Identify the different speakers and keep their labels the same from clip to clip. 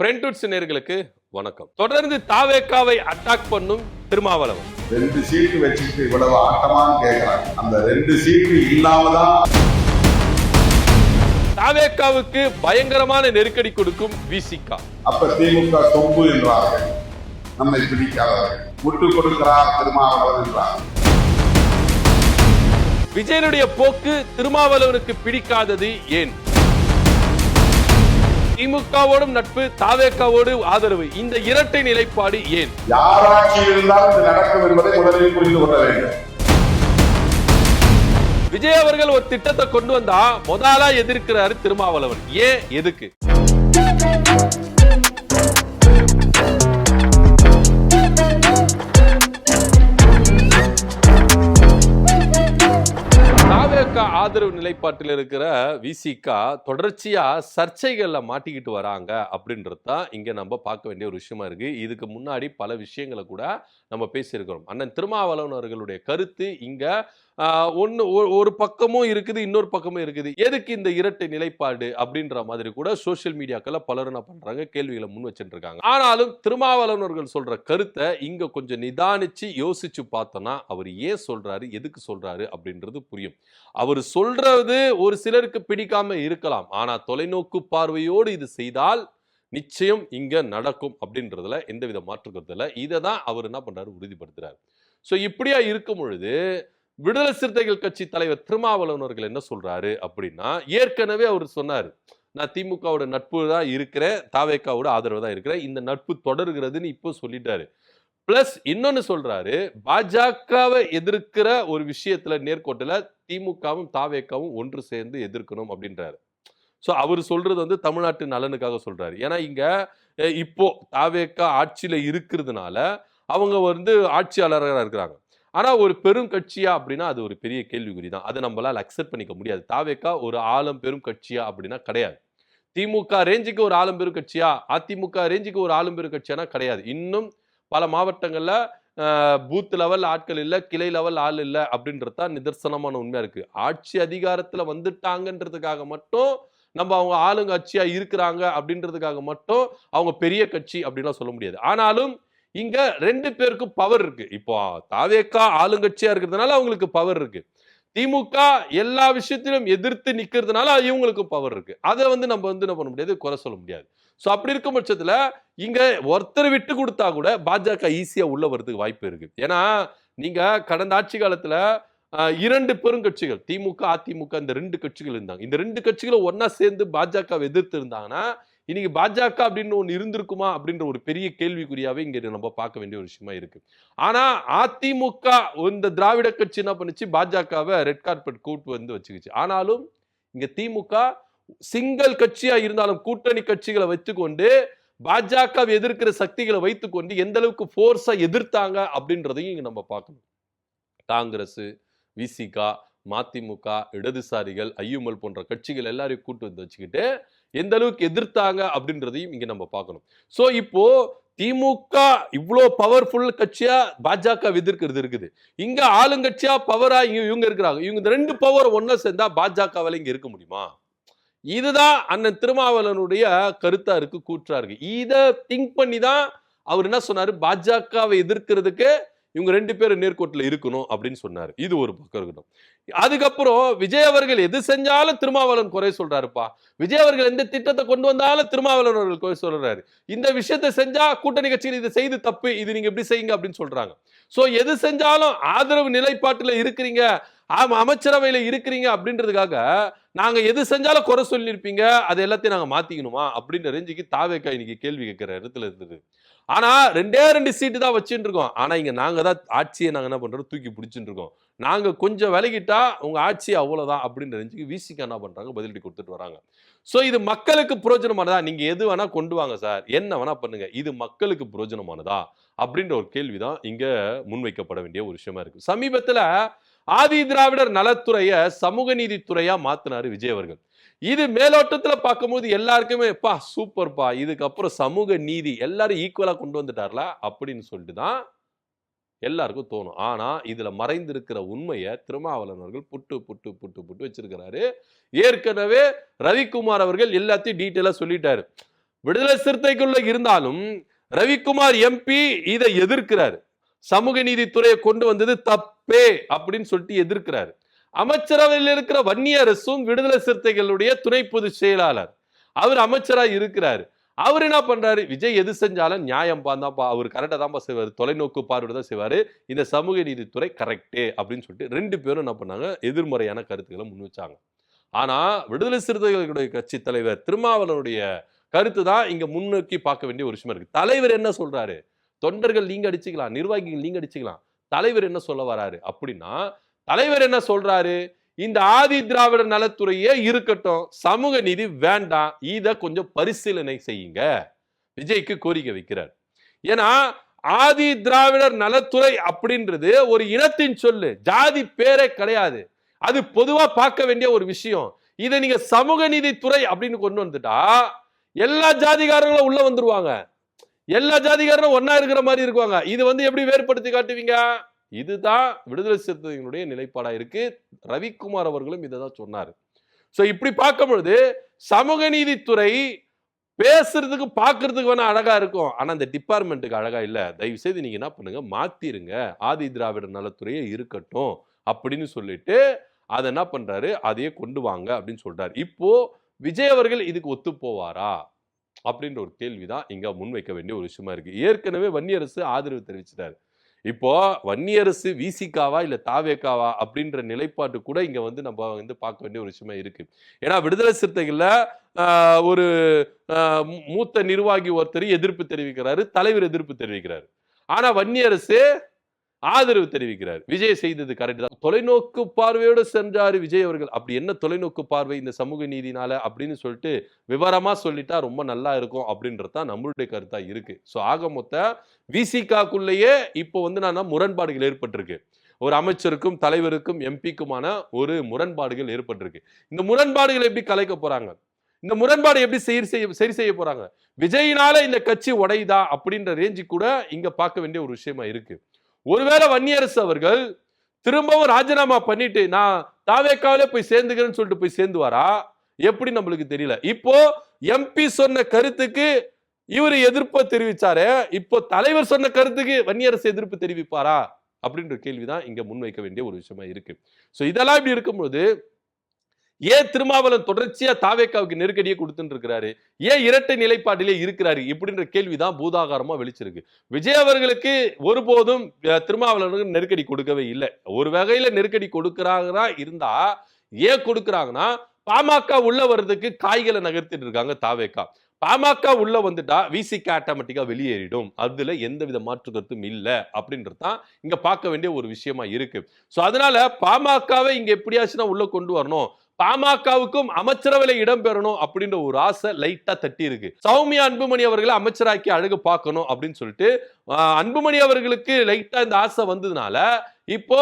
Speaker 1: ஃப்ரெண்ட்வுட்ஸ் நேயர்களுக்கு வணக்கம். தொடர்ந்து தாவேக்காவை அட்டாக் பண்ணும் திருமாவளவன்
Speaker 2: 2 சீட்டு வச்சுட்டு இவ்வளவு ஆட்டமான்னு கேட்கிறாங்க. அந்த 2 சீட்டு இல்லாமதான்
Speaker 1: தாவேக்காவுக்கு பயங்கரமான நெருக்கடி கொடுக்கும் விசிகா.
Speaker 2: அப்ப திமுக சொம்பு என்றார்கள், நம்மை பிடிக்காதவர்கள். முட்டு கொடுக்கிறார் திருமாவளவன் என்றார்.
Speaker 1: விஜயனுடைய போக்கு திருமாவளவனுக்கு பிடிக்காதது ஏன்? திமுகவோடும் நட்பு, தாவேக்காவோடு ஆதரவு, இந்த இரட்டை நிலைப்பாடு ஏன்?
Speaker 2: யாராட்சி இருந்தால் இது நடக்கும் என்பதை முதலில் புரிந்து கொள்ள வேண்டும்.
Speaker 1: விஜய் அவர்கள் ஒரு திட்டத்தை கொண்டு வந்தா முதலா எதிர்க்கிறாரு திருமாவளவன். ஏன், எதுக்கு? ஆதரவு நிலைப்பாட்டில் இருக்கிற விசிகா தொடர்ச்சியா சர்ச்சைகள்ல மாட்டிக்கிட்டு வராங்க அப்படின்றது தான் இங்க நம்ம பார்க்க வேண்டிய ஒரு விஷயமா இருக்கு. இதுக்கு முன்னாடி பல விஷயங்களை கூட நம்ம பேசியிருக்கிறோம். அண்ணன் திருமாவளவன் அவர்களுடைய கருத்து இங்க ஒரு பக்கமும் இருக்குது, இன்னொரு பக்கமும் இருக்குது. எதுக்கு இந்த இரட்டை நிலைப்பாடு அப்படின்ற மாதிரி கூட சோசியல் மீடியாக்கள் பலரும் என்ன பண்றாங்க, கேள்விகளை முன் வச்சுட்டு இருக்காங்க. ஆனாலும் திருமாவளவன் அவர்கள் சொல்ற கருத்தை இங்க கொஞ்சம் நிதானிச்சு யோசிச்சு பார்த்தோம்னா அவர் ஏன் சொல்றாரு, எதுக்கு சொல்றாரு அப்படின்றது புரியும். அவர் சொல்றது ஒரு சிலருக்கு பிடிக்காம இருக்கலாம், ஆனா தொலைநோக்கு பார்வையோடு இது செய்தால் நிச்சயம் இங்க நடக்கும் அப்படின்றதுல எந்தவித மாற்று கருத்து இல்லை. இதை தான் அவர் என்ன பண்றாரு, உறுதிப்படுத்துறாரு. ஸோ இப்படியா இருக்கும் பொழுது விடுதலை சிறுத்தைகள் கட்சி தலைவர் திருமாவளவன் அவர்கள் என்ன சொல்றாரு அப்படின்னா, ஏற்கனவே அவர் சொன்னாரு, நான் திமுகவோட நட்பு தான் இருக்கிறேன், தாவேக்காவோட ஆதரவு தான் இருக்கிறேன், இந்த நட்பு தொடர்கிறதுன்னு இப்போ சொல்லிட்டாரு. பிளஸ் இன்னொன்னு சொல்றாரு, பாஜகவை எதிர்க்கிற ஒரு விஷயத்துல நேர்கோட்டில் திமுகவும் தாவேக்காவும் ஒன்று சேர்ந்து எதிர்க்கணும் அப்படின்றாரு. ஸோ அவர் சொல்றது தமிழ்நாட்டு நலனுக்காக சொல்றாரு. ஏன்னா இங்க இப்போ தாவேக்கா ஆட்சியில இருக்கிறதுனால அவங்க ஆட்சியாளராக இருக்கிறாங்க. ஆனா ஒரு பெரும் கட்சியா அப்படின்னா அது ஒரு பெரிய கேள்விக்குறி தான். அதை நம்மளால அக்செப்ட் பண்ணிக்க முடியாது. தாவேக்கா ஒரு ஆளும் பெரும் கட்சியா அப்படின்னா கிடையாது. திமுக ரேஞ்சுக்கு ஒரு ஆளும் பெரும் கட்சியா, அதிமுக ரேஞ்சுக்கு ஒரு ஆளும் பெரும் கட்சியானா கிடையாது. இன்னும் பல மாவட்டங்கள்ல பூத் லெவல் ஆட்கள் இல்ல, கிளை லெவல் ஆள் இல்ல அப்படின்றது தான் நிதர்சனமான உண்மையா இருக்கு. ஆட்சி அதிகாரத்துல வந்துட்டாங்கன்றதுக்காக மட்டும் நம்ம அவங்க ஆளுங்கட்சியா இருக்கிறாங்க அப்படின்றதுக்காக மட்டும் அவங்க பெரிய கட்சி அப்படின்லாம் சொல்ல முடியாது. ஆனாலும் இங்க 2 பேருக்கும் பவர் இருக்கு. இப்போ தாவேக்கா ஆளுங்கட்சியா இருக்கிறதுனால அவங்களுக்கு பவர் இருக்கு. திமுக எல்லா விஷயத்திலும் எதிர்த்து நிக்கிறதுனால இவங்களுக்கு பவர் இருக்கு. அதை நம்ம என்ன பண்ண முடியாது, குறை சொல்ல முடியாது. ஸோ அப்படி இருக்கும் பட்சத்துல இங்க ஒருத்தர் விட்டு கொடுத்தா கூட பாஜக ஈஸியா உள்ள வரதுக்கு வாய்ப்பு இருக்கு. ஏன்னா நீங்க கடந்த ஆட்சி காலத்துல 2 பெருங்கட்சிகள் திமுக அதிமுக இந்த 2 கட்சிகள் இருந்தாங்க. இந்த 2 கட்சிகளும் ஒன்னா சேர்ந்து பாஜகவை எதிர்த்து இருந்தாங்கன்னா இன்னைக்கு பாஜக அப்படின்னு ஒன்று இருந்திருக்குமா அப்படின்ற ஒரு பெரிய கேள்விக்குறியாவே இங்க நம்ம பார்க்க வேண்டிய ஒரு விஷயமா இருக்கு. ஆனா அதிமுக இந்த திராவிட கட்சி என்ன பண்ணுச்சு, பாஜகவை ரெட் கார்பெட் கூட்டு வச்சுக்கிச்சு. ஆனாலும் இங்க திமுக சிங்கிள் கட்சியா இருந்தாலும் கூட்டணி கட்சிகளை வைத்துக்கொண்டு பாஜகவை எதிர்க்கிற சக்திகளை வைத்துக்கொண்டு எந்த அளவுக்கு போர்ஸா எதிர்த்தாங்க அப்படின்றதையும் இங்க நம்ம பார்க்கணும். காங்கிரஸ், விசிகா, மதிமுக, இடதுசாரிகள், ஐயுமல் போன்ற கட்சிகள் எல்லாரையும் கூட்டு வச்சுக்கிட்டு எந்த அளவுக்கு எதிர்த்தாங்க அப்படின்றதையும் இங்க நம்ம பார்க்கணும். சோ இப்போ திமுக இவ்வளோ பவர்ஃபுல் கட்சியா பாஜக எதிர்க்கிறது இருக்குது. இங்க ஆளுங்கட்சியா பவரா இவங்க இருக்கிறாங்க. இவங்க 2 பவர் ஒன்னா சேர்ந்தா பாஜகவால இங்க இருக்க முடியுமா? இதுதான் அண்ணன் திருமாவளவனுடைய கருத்தா இருக்கு, கூற்றா இருக்கு. இதை திங்க் பண்ணி தான் அவர் என்ன சொன்னாரு, பாஜகவை எதிர்க்கிறதுக்கு இவங்க 2 பேரும் நேர்கோட்டில் இருக்கணும் அப்படின்னு சொன்னாரு. இது ஒரு பக்கம் இருக்கணும். அதுக்கப்புறம் விஜய் அவர்கள் எது செஞ்சாலும் திருமாவளவன் குறை சொல்றாருப்பா. விஜய் அவர்கள் எந்த திட்டத்தை கொண்டு வந்தாலும் திருமாவளவன் அவர்கள் குறை சொல்றாரு. இந்த விஷயத்தை செஞ்சா கூட்டணி கட்சிகள் இதை செய்து தப்பு, இது நீங்க எப்படி செய்யுங்க அப்படின்னு சொல்றாங்க. சோ எது செஞ்சாலும் ஆதரவு நிலைப்பாட்டுல இருக்கிறீங்க, அமைச்சரவையில இருக்கிறீங்க அப்படின்றதுக்காக நாங்க எது செஞ்சாலும் குறை சொல்லியிருப்பீங்க, அது எல்லாத்தையும் நாங்க மாத்திக்கணுமா அப்படின்ற ரேஞ்சுக்கு தாவேக்கா இன்னைக்கு கேள்வி கேட்கிற இடத்துல இருந்தது. ஆனா 2 சீட்டு தான் வச்சுட்டு இருக்கோம். ஆனா இங்க நாங்க தான் ஆட்சியை நாங்க என்ன பண்றோம், தூக்கி பிடிச்சிட்டு இருக்கோம். நாங்க கொஞ்சம் விலகிட்டா உங்க ஆட்சி அவ்வளவுதான் அப்படின்ற ரேஞ்சுக்கு விசிகா என்ன பண்றாங்க, பதிலடி கொடுத்துட்டு வராங்க. சோ இது மக்களுக்கு பிரயோஜனமானதா? நீங்க எது வேணா கொண்டு வாங்க சார், என்ன வேணா பண்ணுங்க, இது மக்களுக்கு பிரயோஜனமானதா அப்படின்ற ஒரு கேள்விதான் இங்க முன்வைக்கப்பட வேண்டிய ஒரு விஷயமா இருக்கு. சமீபத்துல ஆதி திராவிடர் நலத்துறைய சமூக நீதித்துறையா மாத்தினாரு விஜய் அவர்கள். இது மேலோட்டத்துல பார்க்கும்போது எல்லாருக்குமே பா சூப்பர்ப்பா, இதுக்கப்புறம் சமூக நீதி எல்லாரும் ஈக்குவலா கொண்டு வந்துட்டார்ல அப்படின்னு சொல்லிட்டு தான் எல்லாருக்கும் தோணும். ஆனா இதுல மறைந்திருக்கிற உண்மையை திருமாவளவன் அவர்கள் புட்டு புட்டு புட்டு புட்டு வச்சிருக்கிறாரு. ஏற்கனவே ரவிக்குமார் அவர்கள் எல்லாத்தையும் டீட்டெயிலா சொல்லிட்டாரு. விடுதலை சிறுத்தைக்குள்ள இருந்தாலும் ரவிக்குமார் எம்பி இதை எதிர்க்கிறார். சமூக நீதித்துறையை கொண்டு வந்தது தப்பே அப்படின்னு சொல்லிட்டு எதிர்க்கிறார். அமைச்சரவையில் இருக்கிற வன்னியரசும் விடுதலை சிறுத்தைகளுடைய துணை பொதுச் செயலாளர், அவர் அமைச்சரா இருக்கிறாரு. அவர் என்ன பண்றாரு, விஜய் எது செஞ்சாலும் நியாயம் தான்ப்பா, அவர் கரெக்டா தான்ப்பா செய்வாரு, தொலைநோக்கு பார்வை தான் செய்வாரு, இந்த சமூக நீதித்துறை கரெக்டே அப்படின்னு சொல்லிட்டு ரெண்டு பேரும் என்ன பண்ணாங்க, எதிர்மறையான கருத்துக்களை முன் வச்சாங்க. ஆனா விடுதலை சிறுத்தைகளுடைய கட்சி தலைவர் திருமாவளவனுடைய கருத்து தான் இங்க முன்னோக்கி பார்க்க வேண்டிய ஒரு விஷயமா இருக்கு. தலைவர் என்ன சொல்றாரு, தொண்டர்கள் நீங்க அடிச்சுக்கலாம், நிர்வாகிகள் நீங்க அடிச்சுக்கலாம், தலைவர் என்ன சொல்ல வராரு அப்படின்னா, தலைவர் என்ன சொல்றாரு, இந்த ஆதி திராவிட நலத்துறையே இருக்கட்டும், சமூக நீதி வேண்டாம், இத கொஞ்சம் பரிசீலனை செய்யுங்க, விஜய்க்கு கோரிக்கை வைக்கிறார். ஏன்னா ஆதி திராவிடர் நலத்துறை அப்படின்றது ஒரு இனத்தின் சொல்லு, ஜாதி பேரே கிடையாது, அது பொதுவா பார்க்க வேண்டிய ஒரு விஷயம். இதை நீங்க சமூக நீதித்துறை அப்படின்னு கொண்டு வந்துட்டா எல்லா ஜாதிகாரங்களும் உள்ள வந்துருவாங்க, எல்லா ஜாதிகாரனும் ஒன்னா இருக்கிற மாதிரி இருக்குவாங்க. இது எப்படி வேறுபடுத்தி காட்டுவீங்க? இதுதான் விடுதலை சிறுத்தைகளுடைய நிலைப்பாடா இருக்கு. ரவிக்குமார் அவர்களும் இதை தான் சொன்னாரு. சோ இப்படி பார்க்கும் பொழுது சமூக நீதித்துறை பேசுறதுக்கு பார்க்கறதுக்கு வேணா அழகா இருக்கும், ஆனா அந்த டிபார்ட்மெண்ட்டுக்கு அழகா இல்ல. தயவு செய்து நீங்க என்ன பண்ணுங்க, மாத்திருங்க, ஆதி திராவிட நலத்துறையே இருக்கட்டும் அப்படின்னு சொல்லிட்டு அதை என்ன பண்றாரு, அதையே கொண்டு வாங்க அப்படின்னு சொல்றாரு. இப்போ விஜய் அவர்கள் இதுக்கு ஒத்து போவாரா அப்படின்ற ஒரு கேள்விதான் இங்க முன்வைக்க வேண்டிய ஒரு விஷயமா இருக்கு. ஏற்கனவே வன்னியரசு ஆதரவு தெரிவிச்சிட்டாரு. இப்போ வன்னியரசு விசிகாவா இல்ல தாவேக்காவா அப்படின்ற நிலைப்பாட்டு கூட இங்க நம்ம பார்க்க வேண்டிய ஒரு விஷயமா இருக்கு. ஏன்னா விடுதலை சிறுத்தைகள்ல ஒரு மூத்த நிர்வாகி ஒருத்தர் எதிர்ப்பு தெரிவிக்கிறாரு, தலைவர் எதிர்ப்பு தெரிவிக்கிறாரு. ஆனா வன்னியரசு ஆதரவு தெரிவிக்கிறார். விஜய் செய்தது கரெக்ட் தான். தொலைநோக்கு பார்வையோடு சென்றாரு விஜய் அவர்கள். அப்படி என்ன தொலைநோக்கு பார்வை இந்த சமூக நீதினால அப்படின்னு சொல்லிட்டு விவரமா சொல்லிட்டா ரொம்ப நல்லா இருக்கும் அப்படின்றதான் நம்மளுடைய கருத்தா இருக்கு. சோ ஆக மொத்த விசிகாக்குள்ளேயே இப்போ முரண்பாடுகள் ஏற்பட்டிருக்கு. ஒரு அமைச்சருக்கும் தலைவருக்கும் எம்பிக்குமான ஒரு முரண்பாடுகள் ஏற்பட்டிருக்கு. இந்த முரண்பாடுகள் எப்படி கலைக்க போறாங்க, இந்த முரண்பாடு எப்படி சரி செய்ய போறாங்க, விஜயினால இந்த கட்சி உடையுதா அப்படின்ற ரேஞ்சு கூட இங்க பார்க்க வேண்டிய ஒரு விஷயமா இருக்கு. ஒருவேளை வன்னியரசு அவர்கள் திரும்பவும் ராஜினாமா பண்ணிட்டு நான் தாவேக்காவிலே போய் சேர்ந்துக்கிறேன்னு சொல்லிட்டு போய் சேர்ந்துவாரா எப்படி நம்மளுக்கு தெரியல. இப்போ எம்பி சொன்ன கருத்துக்கு இவர் எதிர்ப்பு தெரிவிச்சாரு, இப்போ தலைவர் சொன்ன கருத்துக்கு வன்னியரசு எதிர்ப்பு தெரிவிப்பாரா அப்படின்ற கேள்விதான் இங்க முன்வைக்க வேண்டிய ஒரு விஷயமா இருக்கு. சோ இதெல்லாம் இப்படி இருக்கும்போது ஏன் திருமாவளவன் தொடர்ச்சியா தாவேக்காவுக்கு நெருக்கடியை கொடுத்துட்டு இருக்கிறாரு, ஏன் இரட்டை நிலைப்பாட்டிலே இருக்கிறாரு இப்படின்ற கேள்விதான் பூதாகாரமா வெளிச்சிருக்கு. விஜய் அவர்களுக்கு ஒருபோதும் திருமாவளவனுக்கு நெருக்கடி கொடுக்கவே இல்லை. ஒரு வகையில நெருக்கடி கொடுக்கிறாங்களா இருந்தா ஏன் கொடுக்குறாங்கன்னா, பாமக உள்ள வர்றதுக்கு காய்களை நகர்த்திட்டு இருக்காங்க தாவேக்கா. பாமக உள்ள வந்துட்டா விசிக ஆட்டோமேட்டிக்கா வெளியேறிடும், அதுல எந்தவித மாற்று கருத்தும் இல்ல அப்படின்றதான் இங்க பார்க்க வேண்டிய ஒரு விஷயமா இருக்கு. சோ அதனால பாமகவை இங்க எப்படியாச்சும் உள்ள கொண்டு வரணும், பாமகவுக்கும் அமைச்சரவையில இடம் பெறணும் அப்படின்ற ஒரு ஆசை லைட்டா தட்டி இருக்கு. சௌமியா அன்புமணி அவர்களை அமைச்சராக்கி அழகு பார்க்கணும் அப்படின்னு சொல்லிட்டு அன்புமணி அவர்களுக்கு லைட்டா இந்த ஆசை வந்ததுனால இப்போ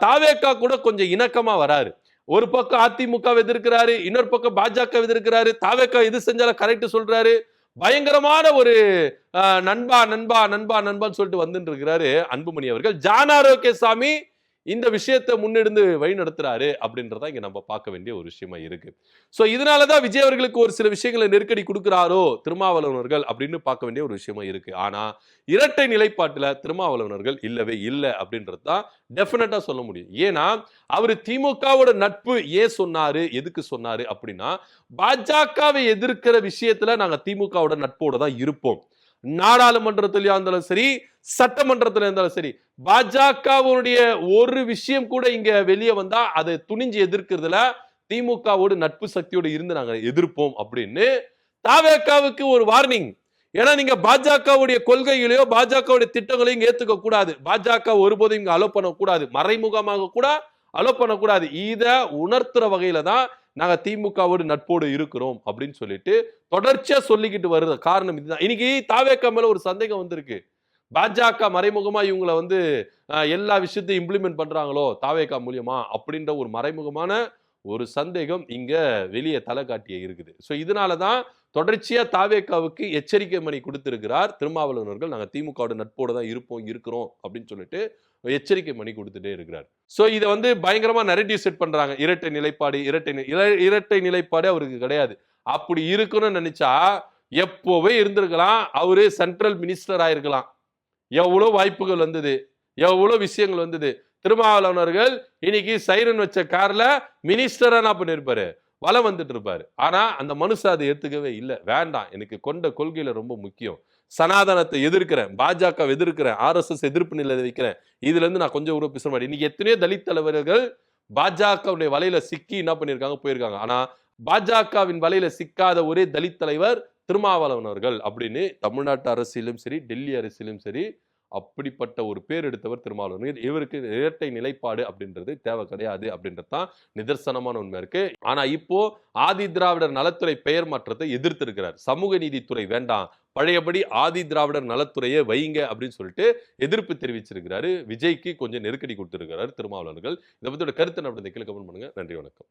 Speaker 1: தாவேக்கா கூட கொஞ்சம் இணக்கமா வராரு. ஒரு பக்கம் அதிமுக எதிர்க்கிறாரு, இன்னொரு பக்கம் பாஜக எதிர்க்கிறாரு, தாவேக்கா எது செஞ்சாலும் கரெக்ட் சொல்றாரு, பயங்கரமான ஒரு நண்பா நண்பா நண்பா நண்பான்னு சொல்லிட்டு வந்துட்டு இருக்கிறாரு அன்புமணி அவர்கள். ஜான் ஆரோக்கியசாமி இந்த விஷயத்தை முன்னெடுத்து வழி நடத்துறாரு அப்படின்றத இங்க நம்ம பார்க்க வேண்டிய ஒரு விஷயமா இருக்கு. சோ இதனாலதான் விஜய் அவர்களுக்கு ஒரு சில விஷயங்களை நெருக்கடி கொடுக்கிறாரோ திருமாவளவனர்கள் அப்படின்னு பார்க்க வேண்டிய ஒரு விஷயமா இருக்கு. ஆனா இரட்டை நிலைப்பாட்டுல திருமாவளவனர்கள் இல்லவே இல்லை அப்படின்றது தான் டெஃபினட்டா சொல்ல முடியும். ஏன்னா அவரு திமுகவோட நட்பு ஏன் சொன்னாரு, எதுக்கு சொன்னாரு அப்படின்னா, பாஜகவை எதிர்க்கிற விஷயத்துல நாங்க திமுகவோட நட்போட தான் இருப்போம். நாடாளுமன்றத்திலயா இருந்தாலும் சரி, சட்டமன்றத்தில் இருந்தாலும் சரி, பாஜகவுடைய ஒரு விஷயம் கூட இங்க வெளியே வந்தா அதை துணிஞ்சு எதிர்க்கிறதுல திமுகவோடு நட்பு சக்தியோடு இருந்து நாங்க எதிர்ப்போம் அப்படின்னு தாவேக்காவுக்கு ஒரு வார்னிங். ஏன்னா நீங்க பாஜகவுடைய கொள்கைகளையோ பாஜகவுடைய திட்டங்களையும் ஏத்துக்க கூடாது, பாஜக ஒருபோதும் இங்க அலோ பண்ணக்கூடாது, மறைமுகமாக கூட அலோ பண்ணக்கூடாது. இத உணர்த்துற வகையில தான் நாங்க திமுகவோடு நட்போடு இருக்கிறோம் அப்படின்னு சொல்லிட்டு தொடர்ச்சியா சொல்லிக்கிட்டு வருது. காரணம் இதுதான். இன்னைக்கு தாவேக்கா மேல ஒரு சந்தேகம் வந்திருக்கு, பாஜக மறைமுகமா இவங்களை எல்லா விஷயத்தையும் இம்ப்ளிமெண்ட் பண்றாங்களோ தாவேக்கா மூலியமா அப்படின்ற ஒரு மறைமுகமான ஒரு சந்தேகம் இங்க வெளியே தலை காட்டிய இருக்குது. சோ இதனாலதான் தொடர்ச்சியா தாவேக்காவுக்கு எச்சரிக்கை மணி கொடுத்திருக்கிறார் திருமாவளவர்கள். நாங்க திமுகவோட நட்போட தான் இருக்கிறோம் அப்படின்னு சொல்லிட்டு எச்சரிக்கை மணி கொடுத்துட்டே இருக்கிறார். சோ இதை பயங்கரமா நரேட்டிவ் செட் பண்றாங்க. இரட்டை நிலைப்பாடு அவருக்கு கிடையாது. அப்படி இருக்குன்னு நினைச்சா எப்போவே இருந்திருக்கலாம், அவரு சென்ட்ரல் மினிஸ்டர் ஆயிருக்கலாம். எவ்வளவு வாய்ப்புகள் வந்தது, எவ்வளவு விஷயங்கள் வந்தது. திருமாவளவர்கள் இன்னைக்கு சைரன் வச்ச கார்ல மினிஸ்டரா என்ன பண்ணிருப்பாரு, வலம் வந்துட்டு இருப்பாரு. ஆனா அந்த மனுஷன் அதை ஏத்துக்கவே இல்லை. வேண்டாம், எனக்கு கொண்ட கொள்கையில ரொம்ப முக்கியம், சனாதனத்தை எதிர்க்கிறேன், பாஜக எதிர்க்கிறேன், RSS எதிர்ப்பு நிலை வைக்கிறேன், இதுல இருந்து நான் கொஞ்சம் கூட பேச மாட்டேன். இன்னைக்கு எத்தனையோ தலித் தலைவர்கள் பாஜகவுடைய வலையில சிக்கி என்ன பண்ணிருக்காங்க, போயிருக்காங்க. ஆனா பாஜகவின் வலையில சிக்காத ஒரே தலித் தலைவர் திருமாவளவன் அவர்கள் அப்படின்னு தமிழ்நாட்டு அரசியலும் சரி, டெல்லி அரசியலும் சரி, அப்படிப்பட்ட ஒரு பேர் எடுத்தவர் திருமாவளவன். இவருக்கு இரட்டை நிலைப்பாடு அப்படின்றது தேவை கிடையாது அப்படின்றது தான் நிதர்சனமான உண்மை இருக்கு. ஆனா இப்போ ஆதி திராவிடர் நலத்துறை பெயர் மாற்றத்தை எதிர்த்து இருக்கிறார். சமூக நீதித்துறை வேண்டாம், பழையபடி ஆதி திராவிடர் நலத்துறையை வைங்க அப்படின்னு சொல்லிட்டு எதிர்ப்பு தெரிவிச்சிருக்கிறாரு. விஜய்க்கு கொஞ்சம் நெருக்கடி கொடுத்திருக்கிறார் திருமாவளவர்கள். இதை பத்தியோட கருத்து என்ன, கீழே கமெண்ட் பண்ணுங்க. நன்றி, வணக்கம்.